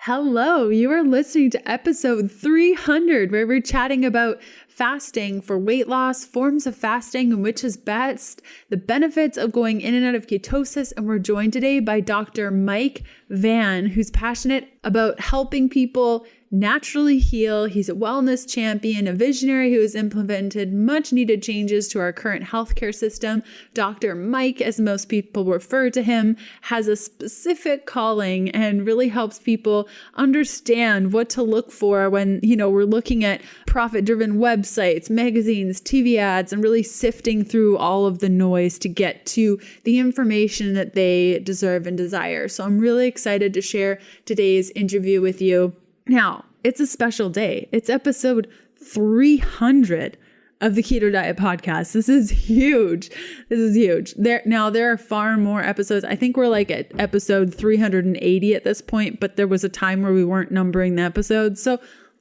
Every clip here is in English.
Hello, you are listening to episode 300, where we're chatting about fasting for weight loss, forms of fasting and which is best, the benefits of going in and out of ketosis. And we're joined today by Dr. Mike Van, who's passionate about helping people naturally heal. He's a wellness champion, a visionary who has implemented much needed changes to our current healthcare system. Dr. Mike, as most people refer to him, has a specific calling and really helps people understand what to look for when, we're looking at profit-driven websites, magazines, TV ads, and really sifting through all of the noise to get to the information that they deserve and desire. So I'm really excited to share today's interview with you. Now, it's a special day. It's episode 300 of the Keto Diet Podcast. This is huge. There are far more episodes. I think we're like at episode 380 at this point, but there was a time where we weren't numbering the episodes. So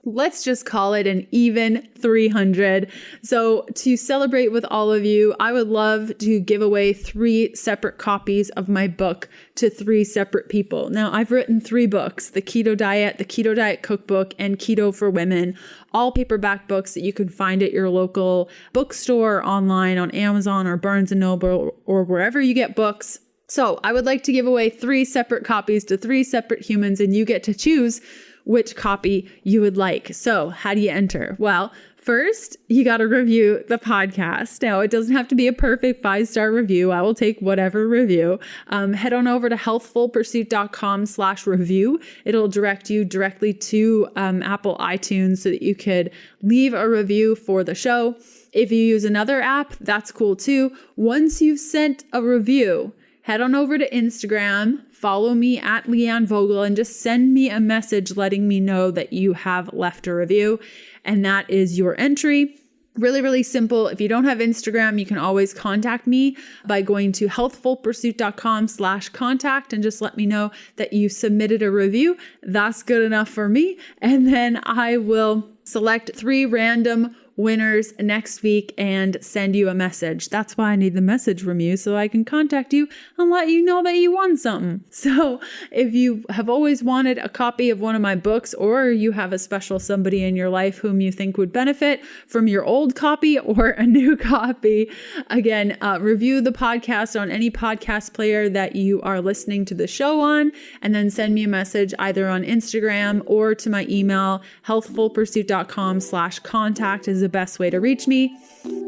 let's just call it an even 300. So to celebrate with all of you, I would love to give away 3 separate copies of my book to 3 separate people. Now, I've written 3 books, the Keto Diet Cookbook, and Keto for Women, all paperback books that you can find at your local bookstore, online, on Amazon or Barnes & Noble, or wherever you get books. So I would like to give away 3 separate copies to 3 separate humans, and you get to choose which copy you would like. So how do you enter? Well, first, you got to review the podcast. Now, it doesn't have to be a perfect 5-star review. I will take whatever review. Head on over to healthfulpursuit.com/review. It'll direct you directly to Apple iTunes so that you could leave a review for the show. If you use another app, that's cool too. Once you've sent a review, head on over to Instagram, follow me at Leanne Vogel, and just send me a message letting me know that you have left a review. And that is your entry. Really, really simple. If you don't have Instagram, you can always contact me by going to healthfulpursuit.com/contact and just let me know that you submitted a review. That's good enough for me. And then I will select 3 random winners next week and send you a message. That's why I need the message from you, so I can contact you and let you know that you won something. So if you have always wanted a copy of one of my books, or you have a special somebody in your life whom you think would benefit from your old copy or a new copy, again, review the podcast on any podcast player that you are listening to the show on, and then send me a message either on Instagram or to my email, healthfulpursuit.com/contact is the best way to reach me,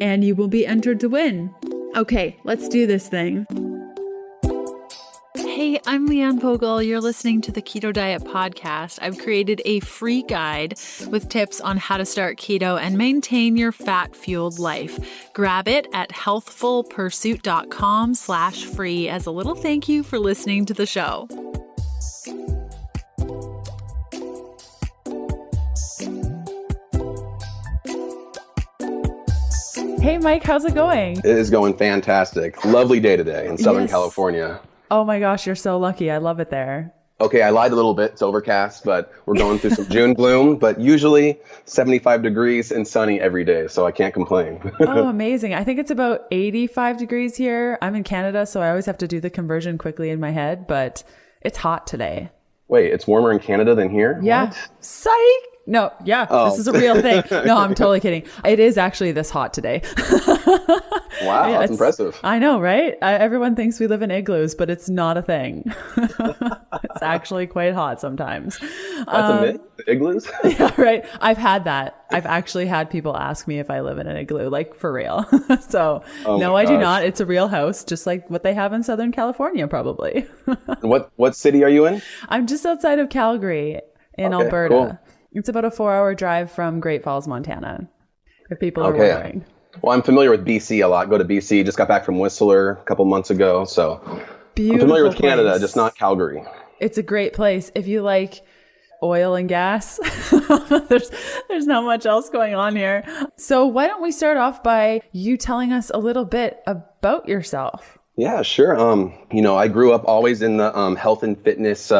and you will be entered to win. Okay, let's do this thing. Hey, I'm Leanne Vogel. You're listening to the Keto Diet Podcast. I've created a free guide with tips on how to start keto and maintain your fat-fueled life. Grab it at healthfulpursuit.com/free as a little thank you for listening to the show. Hey, Mike, how's it going? It is going fantastic. Lovely day today in Southern California. Oh my gosh, you're so lucky. I love it there. Okay, I lied a little bit. It's overcast, but we're going through some June gloom, but usually 75 degrees and sunny every day, so I can't complain. Oh, amazing. I think it's about 85 degrees here. I'm in Canada, so I always have to do the conversion quickly in my head, but it's hot today. Wait, it's warmer in Canada than here? Yeah. What? Psych! No, yeah, This is a real thing. No, I'm totally kidding. It is actually this hot today. Wow, that's impressive. I know, right? Everyone thinks we live in igloos, but it's not a thing. It's actually quite hot sometimes. That's a myth? Igloos? Yeah, right. I've had that. I've actually had people ask me if I live in an igloo, like for real. So no, I do not. It's a real house, just like what they have in Southern California, probably. What city are you in? I'm just outside of Calgary in Alberta. Cool. It's about a 4-hour drive from Great Falls, Montana, if people are wondering. Well, I'm familiar with BC a lot. Go to BC. Just got back from Whistler a couple months ago. So Beautiful I'm familiar with Canada, place. Just not Calgary. It's a great place. If you like oil and gas, there's not much else going on here. So why don't we start off by you telling us a little bit about yourself? Yeah, sure. I grew up always in the health and fitness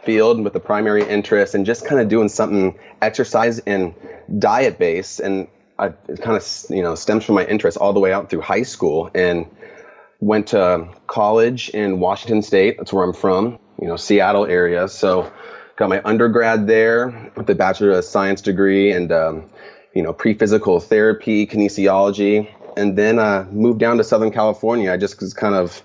field with the primary interest and just kind of doing something exercise and diet based. And it kind of, stems from my interest all the way out through high school, and went to college in Washington State. That's where I'm from, Seattle area. So got my undergrad there with a Bachelor of Science degree and, pre-physical therapy, kinesiology, and then moved down to Southern California. I just was kind of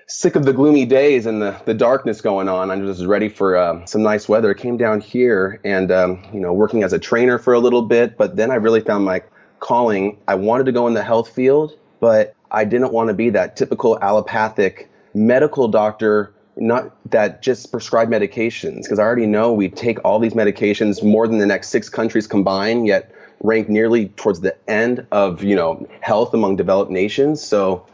sick of the gloomy days and the darkness going on. I was ready for some nice weather. Came down here and, working as a trainer for a little bit, but then I really found my calling. I wanted to go in the health field, but I didn't want to be that typical allopathic medical doctor, not that just prescribe medications, because I already know we take all these medications more than the next 6 countries combined, yet rank nearly towards the end of, health among developed nations. So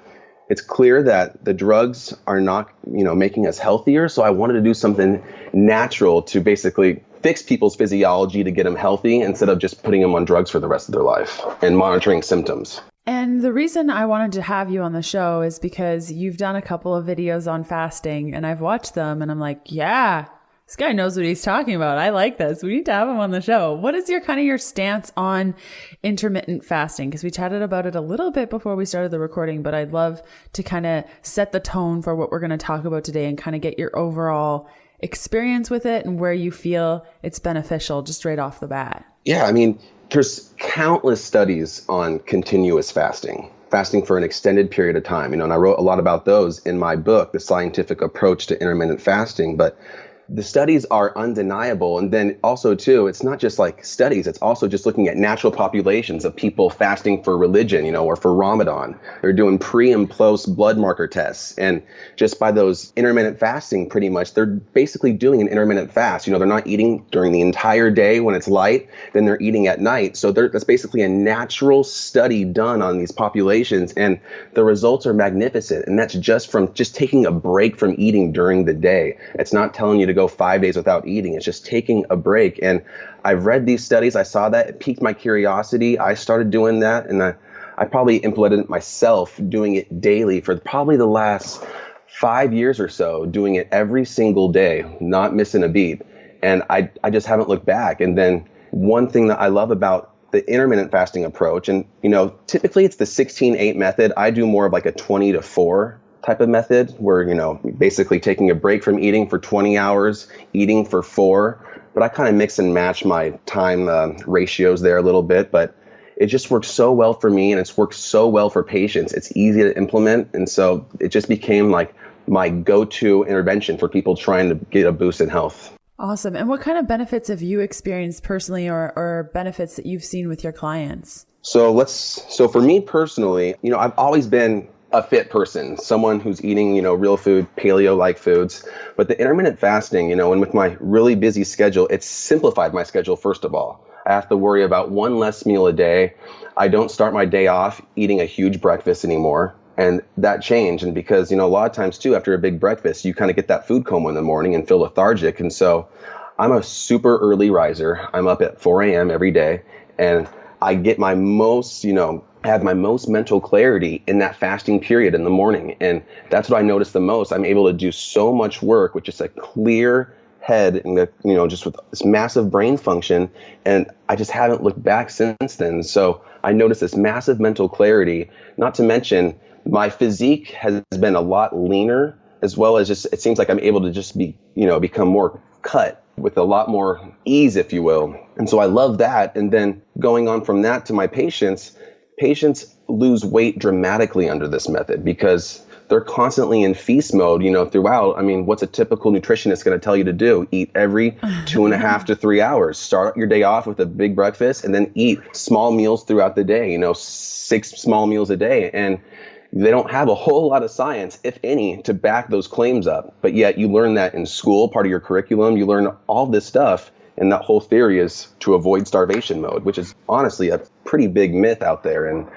it's clear that the drugs are not, making us healthier. So I wanted to do something natural to basically fix people's physiology to get them healthy instead of just putting them on drugs for the rest of their life and monitoring symptoms. And the reason I wanted to have you on the show is because you've done a couple of videos on fasting and I've watched them and I'm like, yeah, this guy knows what he's talking about. I like this. We need to have him on the show. What is your stance on intermittent fasting? Because we chatted about it a little bit before we started the recording, but I'd love to kind of set the tone for what we're going to talk about today and kind of get your overall experience with it and where you feel it's beneficial just right off the bat. Yeah, there's countless studies on continuous fasting for an extended period of time, and I wrote a lot about those in my book, The Scientific Approach to Intermittent Fasting, but the studies are undeniable. And then also too, it's not just like studies, it's also just looking at natural populations of people fasting for religion, or for Ramadan. They're doing pre and post blood marker tests. And just by those intermittent fasting, pretty much, they're basically doing an intermittent fast. They're not eating during the entire day when it's light, then they're eating at night. So that's basically a natural study done on these populations. And the results are magnificent. And that's just from just taking a break from eating during the day. It's not telling you to go 5 days without eating. It's just taking a break. And I've read these studies. I saw that. It piqued my curiosity. I started doing that. And I probably implemented it myself, doing it daily for probably the last 5 years or so, doing it every single day, not missing a beat. And I just haven't looked back. And then one thing that I love about the intermittent fasting approach, and, typically it's the 16-8 method. I do more of like a 20-4 type of method where, basically taking a break from eating for 20 hours, eating for 4, but I kind of mix and match my time ratios there a little bit, but it just works so well for me and it's worked so well for patients. It's easy to implement. And so it just became like my go-to intervention for people trying to get a boost in health. Awesome. And what kind of benefits have you experienced personally or benefits that you've seen with your clients? So for me personally, I've always been a fit person, someone who's eating, real food, paleo-like foods. But the intermittent fasting, and with my really busy schedule, it's simplified my schedule, first of all. I have to worry about one less meal a day. I don't start my day off eating a huge breakfast anymore. And that changed. And because, a lot of times too, after a big breakfast, you kind of get that food coma in the morning and feel lethargic. And so I'm a super early riser. I'm up at 4 a.m. every day. And I get my most, I have my most mental clarity in that fasting period in the morning. And that's what I notice the most. I'm able to do so much work with just a clear head and, just with this massive brain function. And I just haven't looked back since then. So I noticed this massive mental clarity, not to mention my physique has been a lot leaner, as well as just, it seems like I'm able to just be, become more cut with a lot more ease, if you will. And so I love that. And then going on from that to my patients lose weight dramatically under this method because they're constantly in feast mode, throughout. What's a typical nutritionist going to tell you to do? Eat every 2.5 to 3 hours. Start your day off with a big breakfast and then eat small meals throughout the day, 6 small meals a day. And they don't have a whole lot of science, if any, to back those claims up. But yet you learn that in school, part of your curriculum. You learn all this stuff. And that whole theory is to avoid starvation mode, which is honestly a pretty big myth out there. And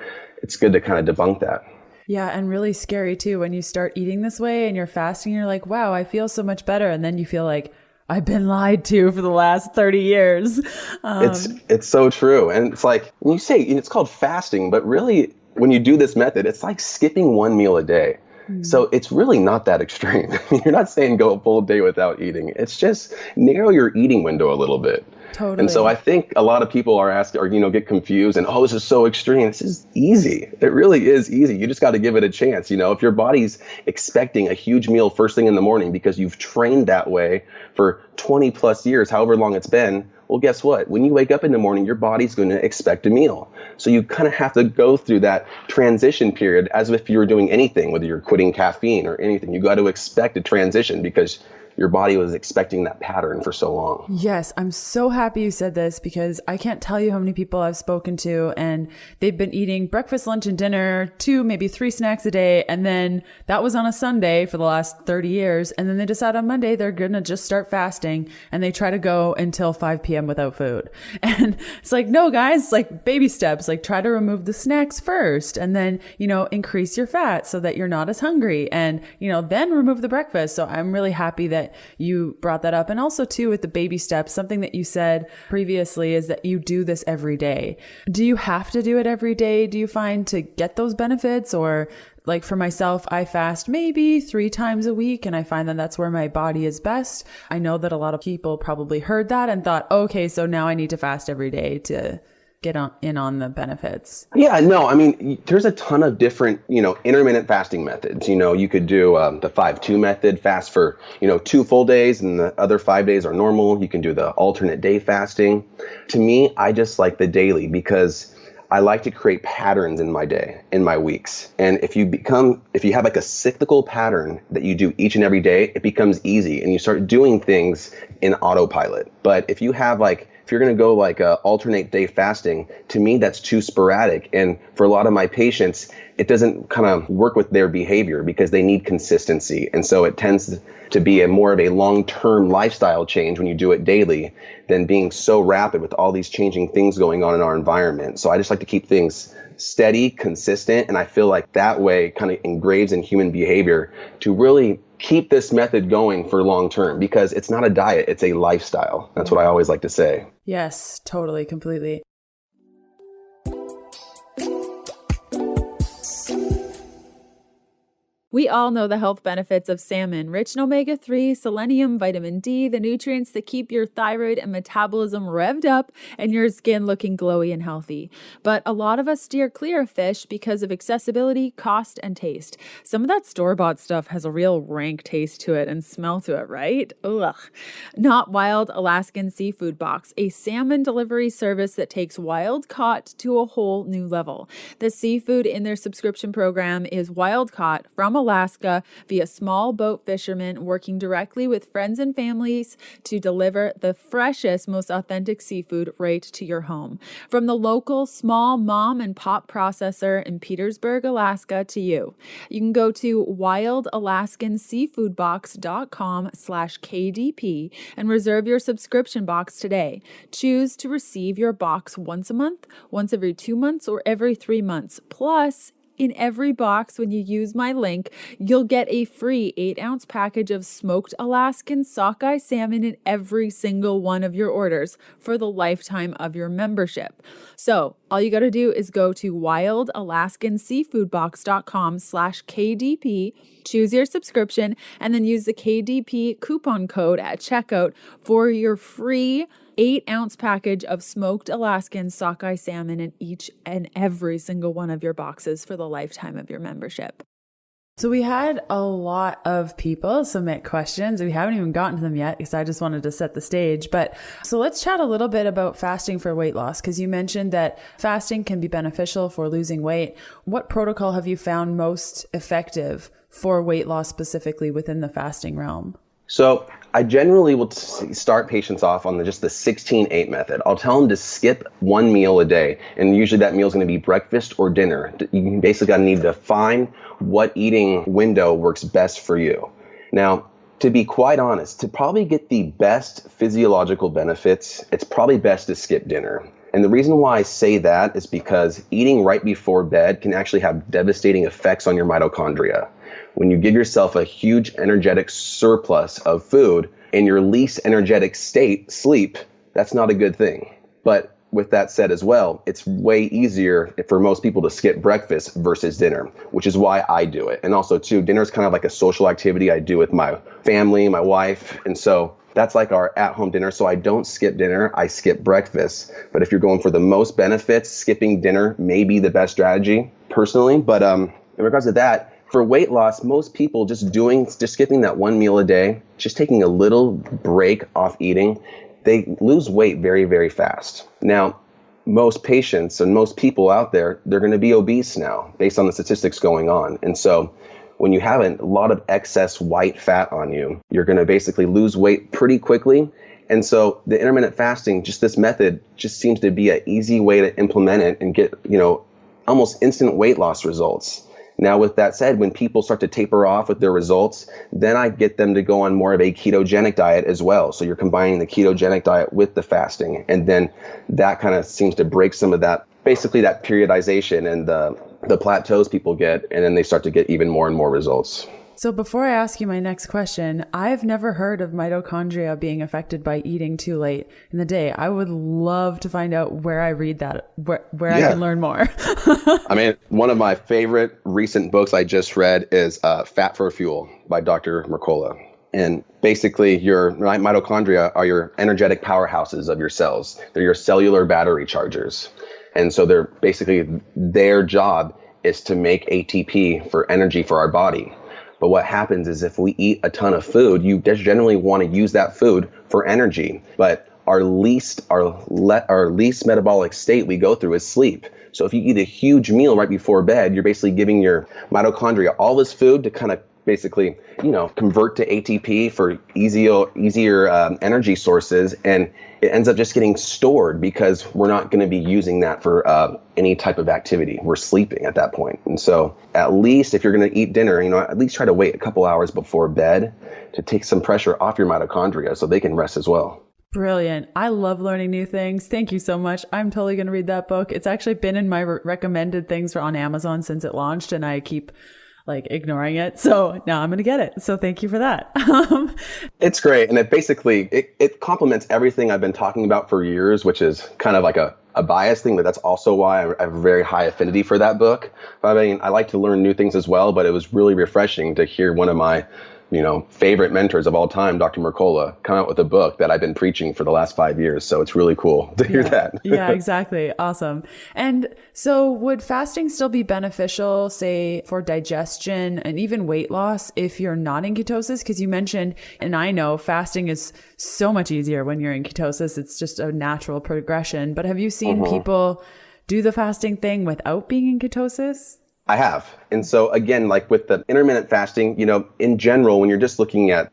it's good to kind of debunk that. Yeah. And really scary too, when you start eating this way and you're fasting, you're like, wow, I feel so much better. And then you feel like I've been lied to for the last 30 years. It's so true. And it's like, when you say it's called fasting, but really when you do this method, it's like skipping one meal a day. So it's really not that extreme. You're not saying go a full day without eating. It's just narrow your eating window a little bit. Totally. And so I think a lot of people are asked, or, get confused and, oh, this is so extreme. This is easy. It really is easy. You just got to give it a chance. If your body's expecting a huge meal first thing in the morning because you've trained that way for 20 plus years, however long it's been, well, guess what? When you wake up in the morning, your body's going to expect a meal. So you kind of have to go through that transition period as if you were doing anything, whether you're quitting caffeine or anything. You got to expect a transition because your body was expecting that pattern for so long. Yes, I'm so happy you said this because I can't tell you how many people I've spoken to and they've been eating breakfast, lunch, and dinner, 2, maybe 3 snacks a day. And then that was on a Sunday for the last 30 years. And then they decide on Monday, they're going to just start fasting and they try to go until 5 p.m. without food. And it's like, no, guys, like baby steps, like try to remove the snacks first and then, increase your fat so that you're not as hungry and, then remove the breakfast. So I'm really happy that you brought that up. And also too, with the baby steps, something that you said previously is that you do this every day. Do you have to do it every day? Do you find to get those benefits? Or like for myself, I fast maybe 3 times a week and I find that that's where my body is best. I know that a lot of people probably heard that and thought, okay, so now I need to fast every day to get on the benefits. Yeah, no, there's a ton of different, intermittent fasting methods. You could do the 5-2 method, fast for, 2 full days and the other 5 days are normal. You can do the alternate day fasting. To me, I just like the daily because I like to create patterns in my day, in my weeks. And if you have like a cyclical pattern that you do each and every day, it becomes easy and you start doing things in autopilot. But if you're going to go like alternate day fasting, to me, that's too sporadic. And for a lot of my patients, it doesn't kind of work with their behavior because they need consistency. And so it tends to be more of a long-term lifestyle change when you do it daily than being so rapid with all these changing things going on in our environment. So I just like to keep things steady, consistent. And I feel like that way kind of engraves in human behavior to really keep this method going for long term because it's not a diet, it's a lifestyle. That's what I always like to say. Yes, totally, completely. We all know the health benefits of salmon, rich in omega-3, selenium, vitamin D, the nutrients that keep your thyroid and metabolism revved up and your skin looking glowy and healthy. But a lot of us steer clear of fish because of accessibility, cost, and taste. Some of that store-bought stuff has a real rank taste to it and smell to it, right? Ugh. Not Wild Alaskan Seafood Box, a salmon delivery service that takes wild caught to a whole new level. The seafood in their subscription program is wild caught from Alaska via small boat fishermen working directly with friends and families to deliver the freshest, most authentic seafood right to your home. From the local small mom and pop processor in Petersburg, Alaska to you. You can go to wildalaskanseafoodbox.com/KDP and reserve your subscription box today. Choose to receive your box once a month, once every 2 months, or every 3 months. Plus, in every box, when you use my link, you'll get a free 8-ounce package of smoked Alaskan sockeye salmon in every single one of your orders for the lifetime of your membership. So all you got to do is go to wildalaskanseafoodbox.com/KDP, choose your subscription, and then use the KDP coupon code at checkout for your free 8-ounce package of smoked Alaskan sockeye salmon in each and every single one of your boxes for the lifetime of your membership. So we had a lot of people submit questions. We haven't even gotten to them yet because I just wanted to set the stage. But so let's chat a little bit about fasting for weight loss, because you mentioned that fasting can be beneficial for losing weight. What protocol have you found most effective for weight loss specifically within the fasting realm? So I generally will start patients off on just the 16-8 method. I'll tell them to skip 1 meal a day, and usually that meal is going to be breakfast or dinner. You basically need to find what eating window works best for you. Now, to be quite honest, to probably get the best physiological benefits, it's probably best to skip dinner. And the reason why I say that is because eating right before bed can actually have devastating effects on your mitochondria. When you give yourself a huge energetic surplus of food in your least energetic state, sleep, that's not a good thing. But with that said as well, it's way easier for most people to skip breakfast versus dinner, which is why I do it. And also too, dinner is kind of like a social activity I do with my family, my wife. And so that's like our at-home dinner. So I don't skip dinner, I skip breakfast. But if you're going for the most benefits, skipping dinner may be the best strategy personally. But in regards to that, for weight loss, most people just skipping that one meal a day, just taking a little break off eating, they lose weight very, very fast. Now, most patients and most people out there, they're going to be obese now based on the statistics going on. And so when you have a lot of excess white fat on you, you're going to basically lose weight pretty quickly. And so the intermittent fasting, just this method just seems to be an easy way to implement it and get, almost instant weight loss results. Now, with that said, when people start to taper off with their results, then I get them to go on more of a ketogenic diet as well. So you're combining the ketogenic diet with the fasting. And then that kind of seems to break some of that, basically that periodization and the plateaus people get. And then they start to get even more and more results. So before I ask you my next question, I've never heard of mitochondria being affected by eating too late in the day. I would love to find out where I read that, where I can learn more. I mean, one of my favorite recent books I just read is Fat for Fuel by Dr. Mercola. And basically your mitochondria are your energetic powerhouses of your cells. They're your cellular battery chargers. And so they're basically, their job is to make ATP for energy for our body. But what happens is if we eat a ton of food, you just generally want to use that food for energy. But our least metabolic state we go through is sleep. So if you eat a huge meal right before bed, you're basically giving your mitochondria all this food to kind of basically, convert to ATP for easier energy sources. And it ends up just getting stored because we're not going to be using that for any type of activity. We're sleeping at that point. And so at least if you're going to eat dinner, at least try to wait a couple hours before bed to take some pressure off your mitochondria so they can rest as well. Brilliant. I love learning new things. Thank you so much. I'm totally going to read that book. It's actually been in my recommended things on Amazon since it launched, and I keep ignoring it. So now I'm going to get it. So thank you for that. It's great. And it basically, it complements everything I've been talking about for years, which is kind of like a bias thing, but that's also why I have a very high affinity for that book. But I mean, I like to learn new things as well, but it was really refreshing to hear one of my favorite mentors of all time, Dr. Mercola, come out with a book that I've been preaching for the last 5 years. So it's really cool to hear that. Yeah, exactly. Awesome. And so would fasting still be beneficial, say, for digestion and even weight loss if you're not in ketosis? Because you mentioned, and I know fasting is so much easier when you're in ketosis. It's just a natural progression. But have you seen people do the fasting thing without being in ketosis? I have. And so again, like with the intermittent fasting, in general, when you're just looking at,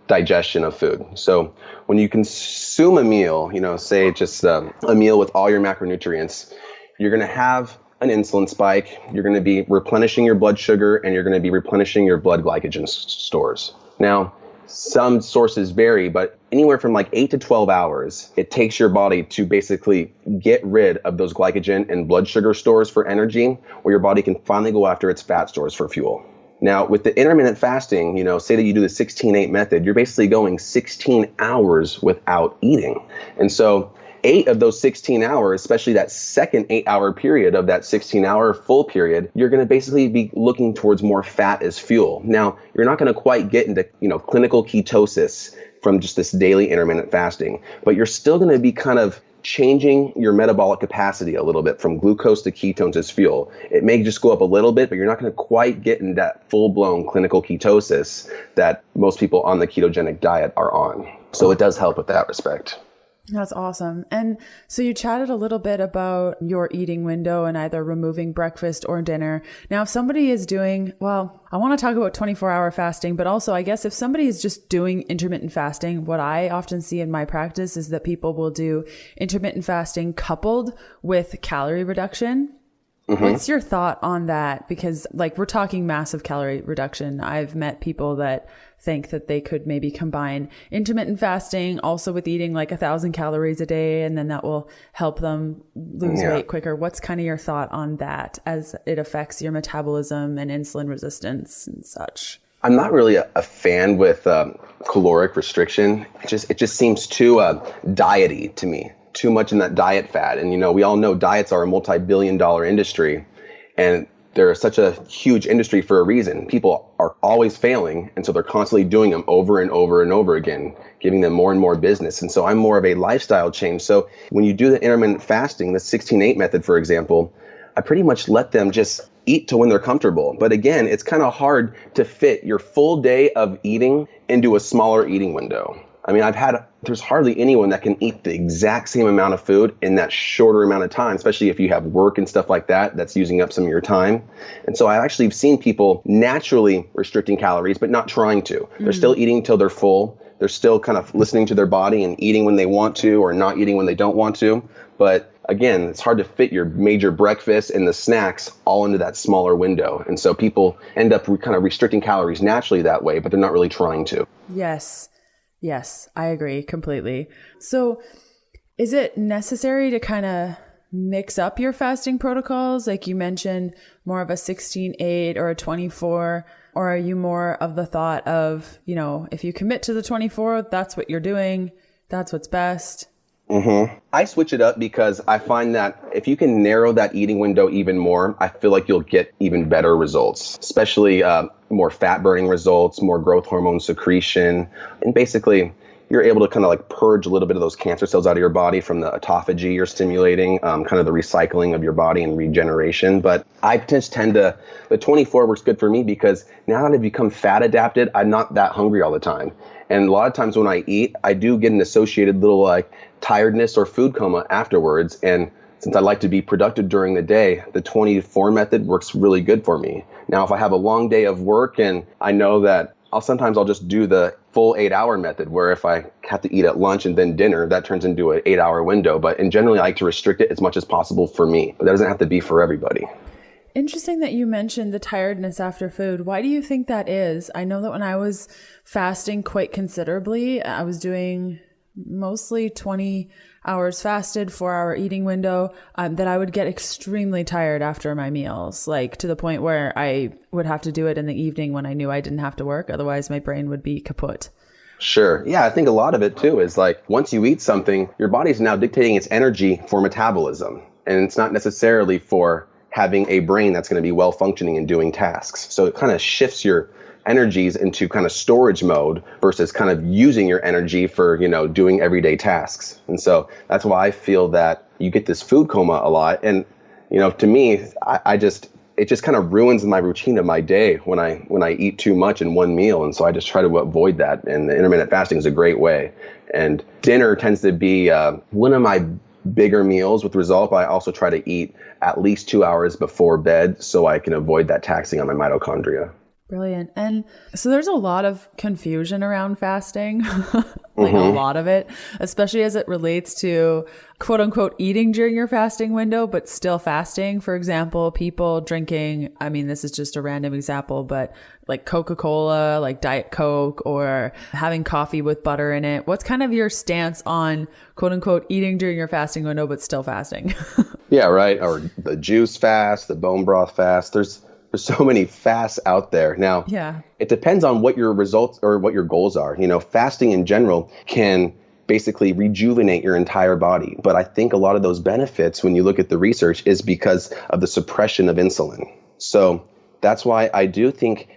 digestion of food. So when you consume a meal, say just a meal with all your macronutrients, you're going to have an insulin spike. You're going to be replenishing your blood sugar and you're going to be replenishing your blood glycogen stores. Now, some sources vary, but anywhere from 8 to 12 hours, it takes your body to basically get rid of those glycogen and blood sugar stores for energy, where your body can finally go after its fat stores for fuel. Now, with the intermittent fasting, say that you do the 16-8 method, you're basically going 16 hours without eating. And so 8 of those 16 hours, especially that second 8-hour period of that 16-hour full period, you're going to basically be looking towards more fat as fuel. Now, you're not going to quite get into, clinical ketosis from just this daily intermittent fasting, but you're still going to be kind of changing your metabolic capacity a little bit from glucose to ketones as fuel. It may just go up a little bit, but you're not going to quite get in that full-blown clinical ketosis that most people on the ketogenic diet are on. So it does help with that respect. That's awesome. And so you chatted a little bit about your eating window and either removing breakfast or dinner. Now, if somebody is doing, I want to talk about 24-hour fasting, but also I guess if somebody is just doing intermittent fasting, what I often see in my practice is that people will do intermittent fasting coupled with calorie reduction. What's your thought on that? Because we're talking massive calorie reduction. I've met people that think that they could maybe combine intermittent fasting also with eating 1,000 calories a day, and then that will help them lose weight quicker. What's kind of your thought on that as it affects your metabolism and insulin resistance and such? I'm not really a fan with caloric restriction. It just seems too diety to me. too much in that diet fad. And, we all know diets are a multi-billion-dollar industry, and they're such a huge industry for a reason. People are always failing, and so they're constantly doing them over and over and over again, giving them more and more business. And so I'm more of a lifestyle change. So when you do the intermittent fasting, the 16-8 method, for example, I pretty much let them just eat to when they're comfortable. But again, it's kind of hard to fit your full day of eating into a smaller eating window. I mean, there's hardly anyone that can eat the exact same amount of food in that shorter amount of time, especially if you have work and stuff like that, that's using up some of your time. And so I actually have seen people naturally restricting calories, but not trying to. They're still eating till they're full. They're still kind of listening to their body and eating when they want to or not eating when they don't want to. But again, it's hard to fit your major breakfast and the snacks all into that smaller window. And so people end up kind of restricting calories naturally that way, but they're not really trying to. Yes, I agree completely. So is it necessary to kind of mix up your fasting protocols? Like you mentioned, more of a 16-8 or a 24, or are you more of the thought of, if you commit to the 24, that's what you're doing, that's what's best? I switch it up because I find that if you can narrow that eating window even more, I feel like you'll get even better results, especially more fat burning results, more growth hormone secretion. And basically, you're able to kind of like purge a little bit of those cancer cells out of your body from the autophagy you're stimulating, kind of the recycling of your body and regeneration. But I just the 24 works good for me because now that I've become fat adapted, I'm not that hungry all the time. And a lot of times when I eat, I do get an associated little like tiredness or food coma afterwards. And since I like to be productive during the day, the 24 method works really good for me. Now, if I have a long day of work and I know that I'll just do the full 8-hour method, where if I have to eat at lunch and then dinner, that turns into an 8-hour window. But in generally, I like to restrict it as much as possible for me. But that doesn't have to be for everybody. Interesting that you mentioned the tiredness after food. Why do you think that is? I know that when I was fasting quite considerably, I was doing mostly 20 hours fasted, 4-hour eating window, that I would get extremely tired after my meals, like to the point where I would have to do it in the evening when I knew I didn't have to work. Otherwise, my brain would be kaput. Sure. Yeah, I think a lot of it too is like once you eat something, your body's now dictating its energy for metabolism. And it's not necessarily for having a brain that's going to be well functioning and doing tasks. So it kind of shifts your energies into kind of storage mode versus kind of using your energy for, doing everyday tasks. And so that's why I feel that you get this food coma a lot. And, to me, it just kind of ruins my routine of my day when I eat too much in one meal. And so I just try to avoid that. And the intermittent fasting is a great way. And dinner tends to be one of my bigger meals with result, but I also try to eat at least 2 hours before bed so I can avoid that taxing on my mitochondria. Brilliant. And so there's a lot of confusion around fasting, like a lot of it, especially as it relates to quote unquote eating during your fasting window, but still fasting. For example, people drinking, this is just a random example, but like Coca-Cola, like Diet Coke, or having coffee with butter in it. What's kind of your stance on quote unquote eating during your fasting window, but still fasting? Yeah, right. Or the juice fast, the bone broth fast. There's so many fasts out there. Now, It depends on what your results or what your goals are. Fasting in general can basically rejuvenate your entire body. But I think a lot of those benefits, when you look at the research, is because of the suppression of insulin. So that's why I do think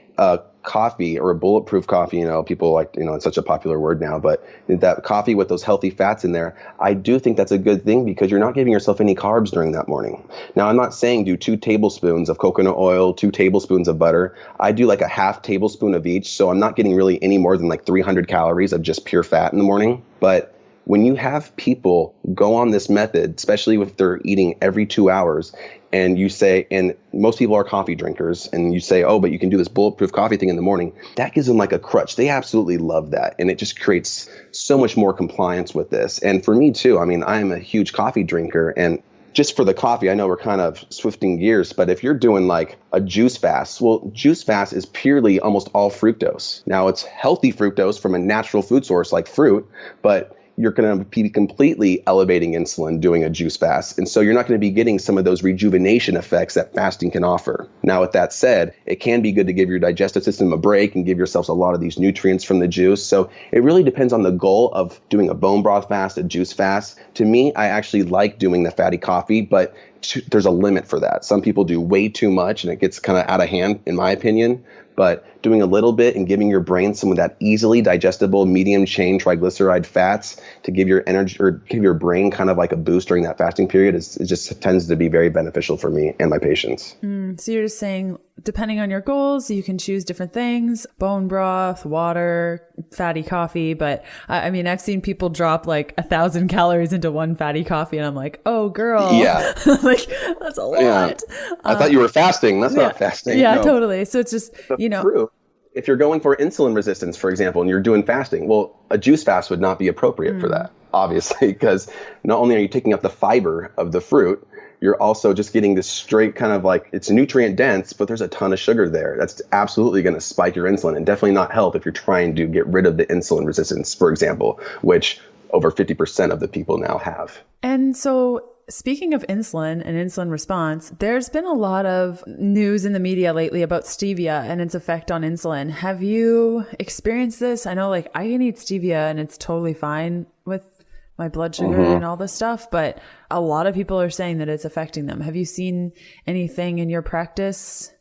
coffee or a bulletproof coffee, people like, it's such a popular word now, but that coffee with those healthy fats in there, I do think that's a good thing because you're not giving yourself any carbs during that morning. Now, I'm not saying do 2 tablespoons of coconut oil, 2 tablespoons of butter. I do like a half tablespoon of each. So I'm not getting really any more than like 300 calories of just pure fat in the morning. But when you have people go on this method, especially if they're eating every 2 hours, and you say, and most people are coffee drinkers, and you say, oh, but you can do this bulletproof coffee thing in the morning, that gives them like a crutch. They absolutely love that. And it just creates so much more compliance with this. And for me too, I am a huge coffee drinker, and just for the coffee, I know we're kind of swifting gears, but if you're doing like a juice fast, well, juice fast is purely almost all fructose. Now, it's healthy fructose from a natural food source like fruit, but you're going to be completely elevating insulin doing a juice fast. And so you're not going to be getting some of those rejuvenation effects that fasting can offer. Now, with that said, it can be good to give your digestive system a break and give yourselves a lot of these nutrients from the juice. So it really depends on the goal of doing a bone broth fast, a juice fast. To me, I actually like doing the fatty coffee, but there's a limit for that. Some people do way too much and it gets kind of out of hand, in my opinion. But doing a little bit and giving your brain some of that easily digestible medium chain triglyceride fats to give your energy or give your brain kind of like a boost during that fasting period it just tends to be very beneficial for me and my patients. So you're just saying, depending on your goals, you can choose different things, bone broth, water, fatty coffee. But I mean, I've seen people drop like 1,000 calories into one fatty coffee and I'm like, oh girl, yeah, like that's a lot. Yeah. I thought you were fasting. That's not fasting. Yeah, no. Totally. So it's just, True. If you're going for insulin resistance, for example, and you're doing fasting, well, a juice fast would not be appropriate for that, obviously, because not only are you taking up the fiber of the fruit, you're also just getting this straight kind of like, it's nutrient dense, but there's a ton of sugar there. That's absolutely going to spike your insulin and definitely not help if you're trying to get rid of the insulin resistance, for example, which over 50% of the people now have. And so speaking of insulin and insulin response, there's been a lot of news in the media lately about stevia and its effect on insulin. Have you experienced this? I know like I can eat stevia and it's totally fine with my blood sugar and all this stuff, but a lot of people are saying that it's affecting them. Have you seen anything in your practice?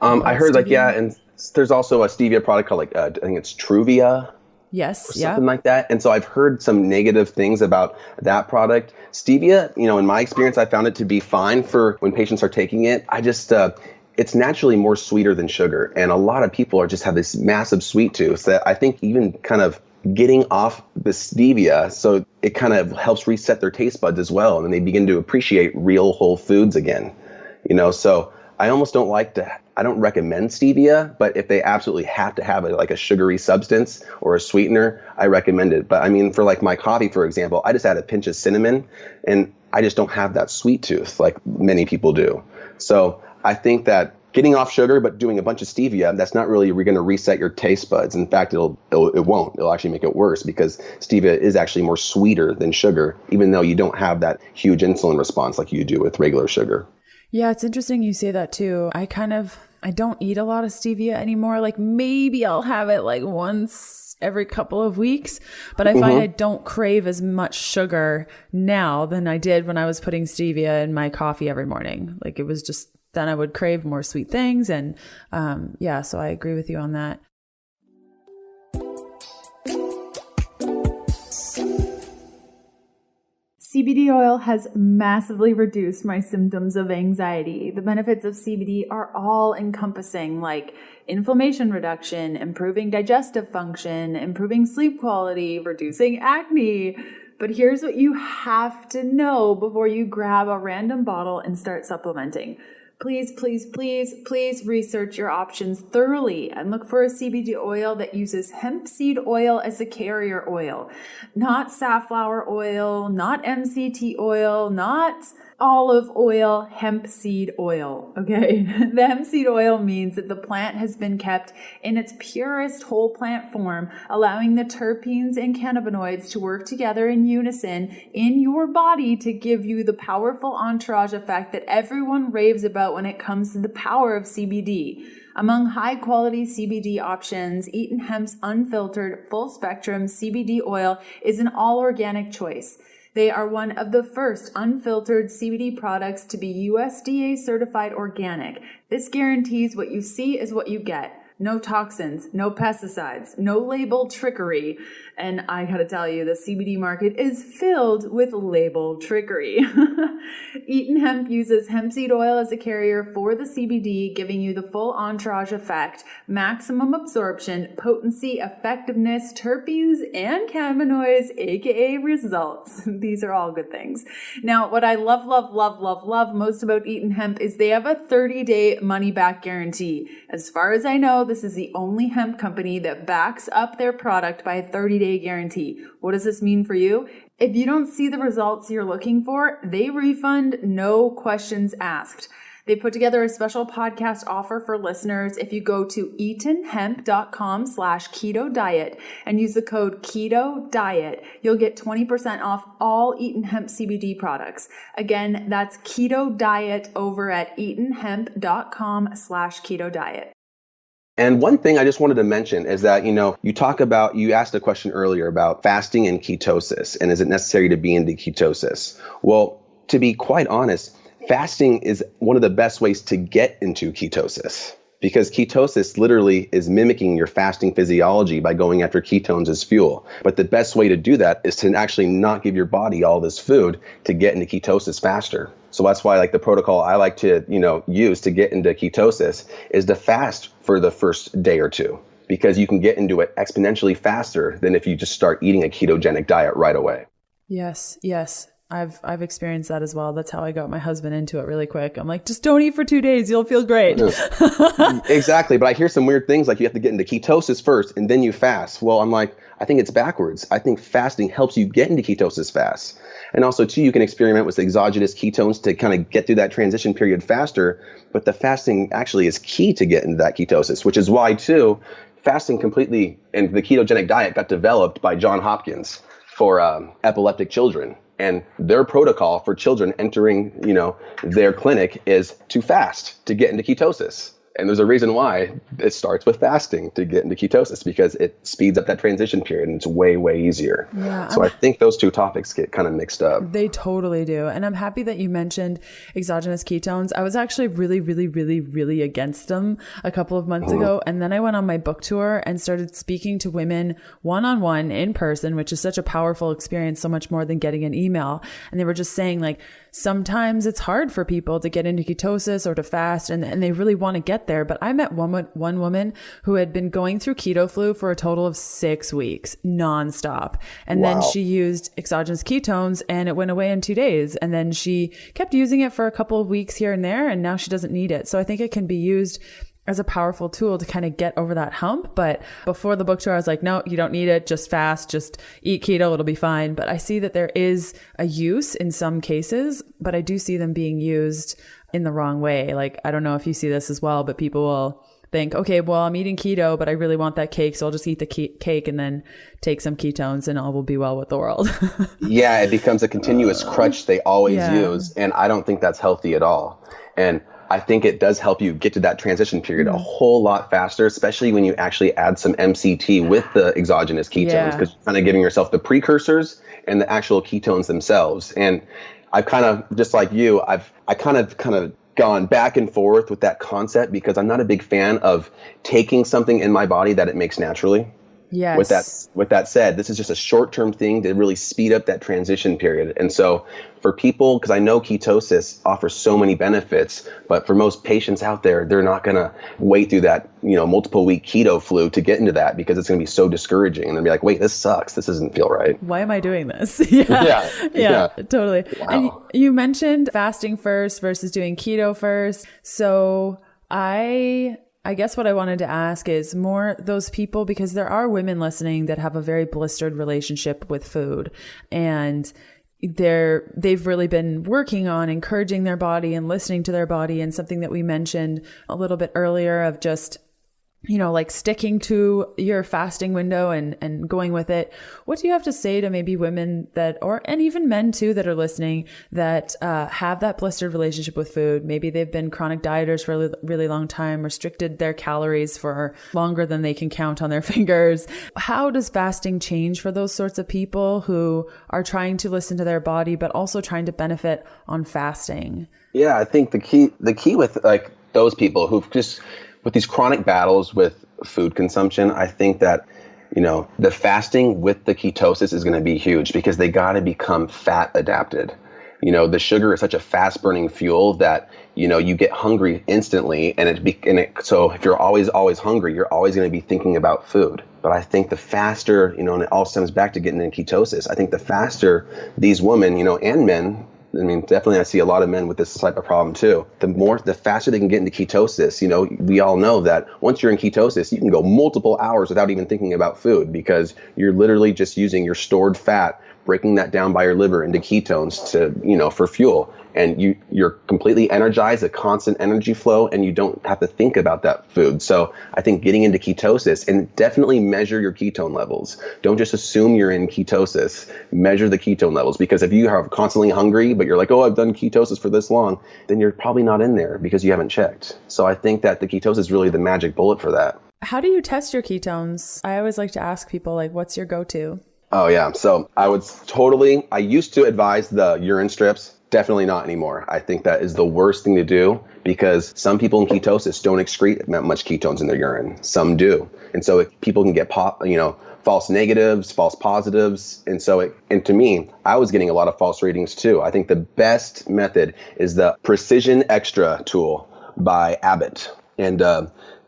I heard stevia? And there's also a stevia product called I think it's Truvia. Yes. Or something like that. And so I've heard some negative things about that product. Stevia, in my experience, I found it to be fine for when patients are taking it. I just, it's naturally more sweeter than sugar. And a lot of people just have this massive sweet tooth that I think even kind of getting off the stevia, so it kind of helps reset their taste buds as well. And they begin to appreciate real whole foods again, so I almost don't I don't recommend stevia, but if they absolutely have to have a sugary substance or a sweetener, I recommend it. But I mean, for like my coffee, for example, I just add a pinch of cinnamon and I just don't have that sweet tooth like many people do. So I think that getting off sugar, but doing a bunch of stevia, that's not really going to reset your taste buds. In fact, it won't. It'll actually make it worse because stevia is actually more sweeter than sugar, even though you don't have that huge insulin response like you do with regular sugar. Yeah, it's interesting you say that too. I don't eat a lot of stevia anymore. Like maybe I'll have it like once every couple of weeks, but I find I don't crave as much sugar now than I did when I was putting stevia in my coffee every morning. Like it was just, then I would crave more sweet things. And so I agree with you on that. CBD oil has massively reduced my symptoms of anxiety. The benefits of CBD are all encompassing, like inflammation reduction, improving digestive function, improving sleep quality, reducing acne. But here's what you have to know before you grab a random bottle and start supplementing. Please, please, please, please research your options thoroughly and look for a CBD oil that uses hemp seed oil as a carrier oil, not safflower oil, not MCT oil, not olive oil, hemp seed oil. Okay. The hemp seed oil means that the plant has been kept in its purest whole plant form, allowing the terpenes and cannabinoids to work together in unison in your body to give you the powerful entourage effect that everyone raves about when it comes to the power of CBD. Among high-quality CBD options, Eaton Hemp's unfiltered, full-spectrum CBD oil is an all-organic choice. They are one of the first unfiltered CBD products to be USDA certified organic. This guarantees what you see is what you get. No toxins, no pesticides, no label trickery. And I gotta tell you, the CBD market is filled with label trickery. Eaton Hemp uses hemp seed oil as a carrier for the CBD, giving you the full entourage effect, maximum absorption, potency, effectiveness, terpenes, and cannabinoids, aka results. These are all good things. Now, what I love most about Eaton Hemp is they have a 30-day money-back guarantee. As far as I know, this is the only hemp company that backs up their product by a 30-day guarantee. What does this mean for you? If you don't see the results you're looking for, they refund, no questions asked. They put together a special podcast offer for listeners. If you go to eatonhemp.com/keto diet and use the code keto diet, you'll get 20% off all Eaton Hemp CBD products. Again, that's keto diet over at eatonhemp.com/keto diet. And one thing I just wanted to mention is that, you asked a question earlier about fasting and ketosis, and is it necessary to be into ketosis? Well, to be quite honest, fasting is one of the best ways to get into ketosis, because ketosis literally is mimicking your fasting physiology by going after ketones as fuel. But the best way to do that is to actually not give your body all this food to get into ketosis faster. So that's why the protocol I like to, use to get into ketosis is to fast for the first day or two, because you can get into it exponentially faster than if you just start eating a ketogenic diet right away. Yes. I've experienced that as well. That's how I got my husband into it really quick. I'm like, just don't eat for 2 days. You'll feel great. Exactly. But I hear some weird things like you have to get into ketosis first and then you fast. Well, I'm like, I think it's backwards. I think fasting helps you get into ketosis fast. And also too, you can experiment with exogenous ketones to kind of get through that transition period faster. But the fasting actually is key to get into that ketosis, which is why too, fasting completely and the ketogenic diet got developed by Johns Hopkins for epileptic children. And their protocol for children entering, their clinic is to fast to get into ketosis. And there's a reason why it starts with fasting to get into ketosis, because it speeds up that transition period and it's way, way easier. Yeah, so I think those two topics get kind of mixed up. They totally do. And I'm happy that you mentioned exogenous ketones. I was actually really, really, really, really against them a couple of months ago. And then I went on my book tour and started speaking to women one-on-one in person, which is such a powerful experience, so much more than getting an email. And they were just saying sometimes it's hard for people to get into ketosis or to fast, and they really want to get there. But I met one woman who had been going through keto flu for a total of 6 weeks nonstop. And then she used exogenous ketones and it went away in 2 days. And then she kept using it for a couple of weeks here and there, and now she doesn't need it. So I think it can be used as a powerful tool to kind of get over that hump. But before the book tour, I was like, no, you don't need it. Just fast, just eat keto. It'll be fine. But I see that there is a use in some cases, but I do see them being used in the wrong way. I don't know if you see this as well, but people will think, okay, well, I'm eating keto, but I really want that cake. So I'll just eat the cake and then take some ketones and all will be well with the world. Yeah, it becomes a continuous crutch they always use. And I don't think that's healthy at all. And I think it does help you get to that transition period a whole lot faster, especially when you actually add some MCT with the exogenous ketones, because you're kind of giving yourself the precursors and the actual ketones themselves. And I've kind of, just like you, I kind of gone back and forth with that concept, because I'm not a big fan of taking something in my body that it makes naturally. Yes. With that said, this is just a short-term thing to really speed up that transition period. And so for people, because I know ketosis offers so many benefits, but for most patients out there, they're not going to wait through that, multiple week keto flu to get into that, because it's going to be so discouraging. And they'll be like, wait, this sucks. This doesn't feel right. Why am I doing this? Yeah, totally. Wow. And you mentioned fasting first versus doing keto first. So I guess what I wanted to ask is more those people, because there are women listening that have a very blistered relationship with food, and they've really been working on encouraging their body and listening to their body, and something that we mentioned a little bit earlier of just, sticking to your fasting window and going with it. What do you have to say to maybe women and even men too, that are listening, that have that blistered relationship with food? Maybe they've been chronic dieters for a really long time, restricted their calories for longer than they can count on their fingers. How does fasting change for those sorts of people who are trying to listen to their body, but also trying to benefit on fasting? Yeah, I think the key with those people who've just, with these chronic battles with food consumption, I think that, the fasting with the ketosis is going to be huge, because they got to become fat adapted. The sugar is such a fast burning fuel that, you get hungry instantly, so if you're always hungry, you're always going to be thinking about food. But I think the faster, and it all stems back to getting in ketosis. I think the faster these women, and men, definitely I see a lot of men with this type of problem too. The faster they can get into ketosis, we all know that once you're in ketosis, you can go multiple hours without even thinking about food, because you're literally just using your stored fat breaking that down by your liver into ketones to, for fuel. And you're completely energized, a constant energy flow, and you don't have to think about that food. So I think getting into ketosis, and definitely measure your ketone levels. Don't just assume you're in ketosis. Measure the ketone levels, because if you are constantly hungry, but you're like, oh, I've done ketosis for this long, then you're probably not in there because you haven't checked. So I think that the ketosis is really the magic bullet for that. How do you test your ketones? I always like to ask people, like, what's your go-to? Oh, yeah. So I used to advise the urine strips. Definitely not anymore. I think that is the worst thing to do, because some people in ketosis don't excrete that much ketones in their urine. Some do. And so people can get false negatives, false positives. And to me, I was getting a lot of false readings too. I think the best method is the Precision Extra tool by Abbott. And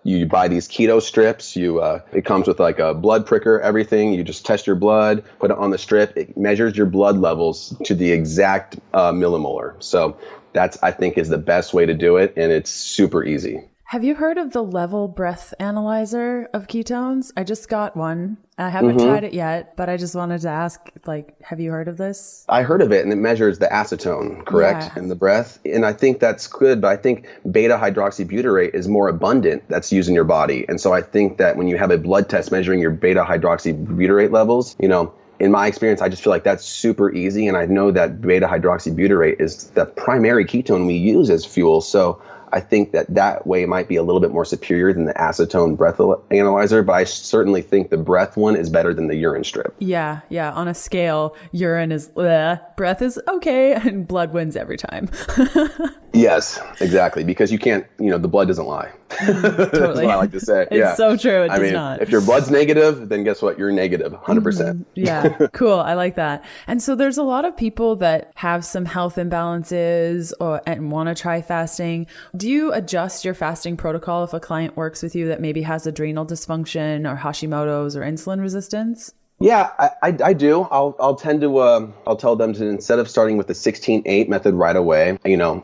you buy these keto strips. It comes with like a blood pricker, everything. You just test your blood, put it on the strip. It measures your blood levels to the exact millimolar. So that's, I think, is the best way to do it. And it's super easy. Have you heard of the level breath analyzer of ketones? I just got one. I haven't tried it yet, but I just wanted to ask, have you heard of this? I heard of it, and it measures the acetone, correct, in the breath. And I think that's good, but I think beta hydroxybutyrate is more abundant that's used in your body. And so I think that when you have a blood test measuring your beta hydroxybutyrate levels, in my experience, I just feel like that's super easy. And I know that beta hydroxybutyrate is the primary ketone we use as fuel. So I think that way might be a little bit more superior than the acetone breath analyzer, but I certainly think the breath one is better than the urine strip. Yeah. On a scale, urine is breath is okay, and blood wins every time. Yes, exactly. Because you can't, the blood doesn't lie. Totally. That's what I like to say. It's so true. It does not. If your blood's negative, then guess what? You're negative, 100%. Yeah, cool. I like that. And so there's a lot of people that have some health imbalances and want to try fasting. Do you adjust your fasting protocol if a client works with you that maybe has adrenal dysfunction or Hashimoto's or insulin resistance? Yeah, I do. I'll tend to, I'll tell them to, instead of starting with the 16-8 method right away,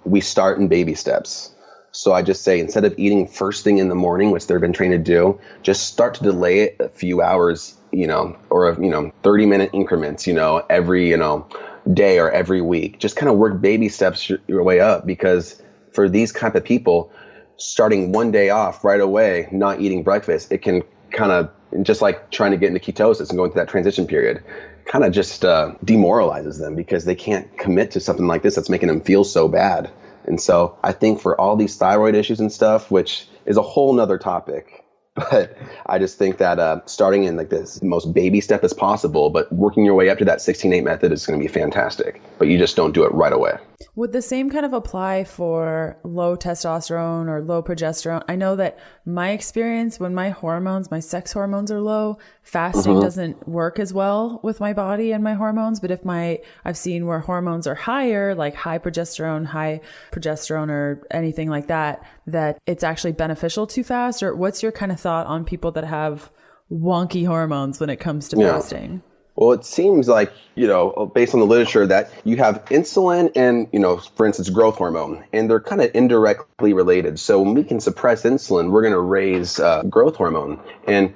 we start in baby steps. So I just say, instead of eating first thing in the morning, which they've been trained to do, just start to delay it a few hours, or 30-minute increments, every, day or every week. Just kind of work baby steps your way up, because for these type of people, starting one day off right away, not eating breakfast, it can kind of, just like trying to get into ketosis and going through that transition period, kind of just demoralizes them, because they can't commit to something like this that's making them feel so bad. And so I think for all these thyroid issues and stuff, which is a whole nother topic, but I just think that starting in this most baby step as possible, but working your way up to that 16-8 method is going to be fantastic. But you just don't do it right away. Would the same kind of apply for low testosterone or low progesterone? I know that my experience, when my sex hormones are low, fasting doesn't work as well with my body and my hormones. But if I've seen where hormones are higher, like high progesterone or anything like that it's actually beneficial to fast. Or what's your kind of thought on people that have wonky hormones when it comes to fasting? Well, it seems like, based on the literature, that you have insulin and, for instance, growth hormone, and they're kind of indirectly related. So when we can suppress insulin, we're going to raise growth hormone. And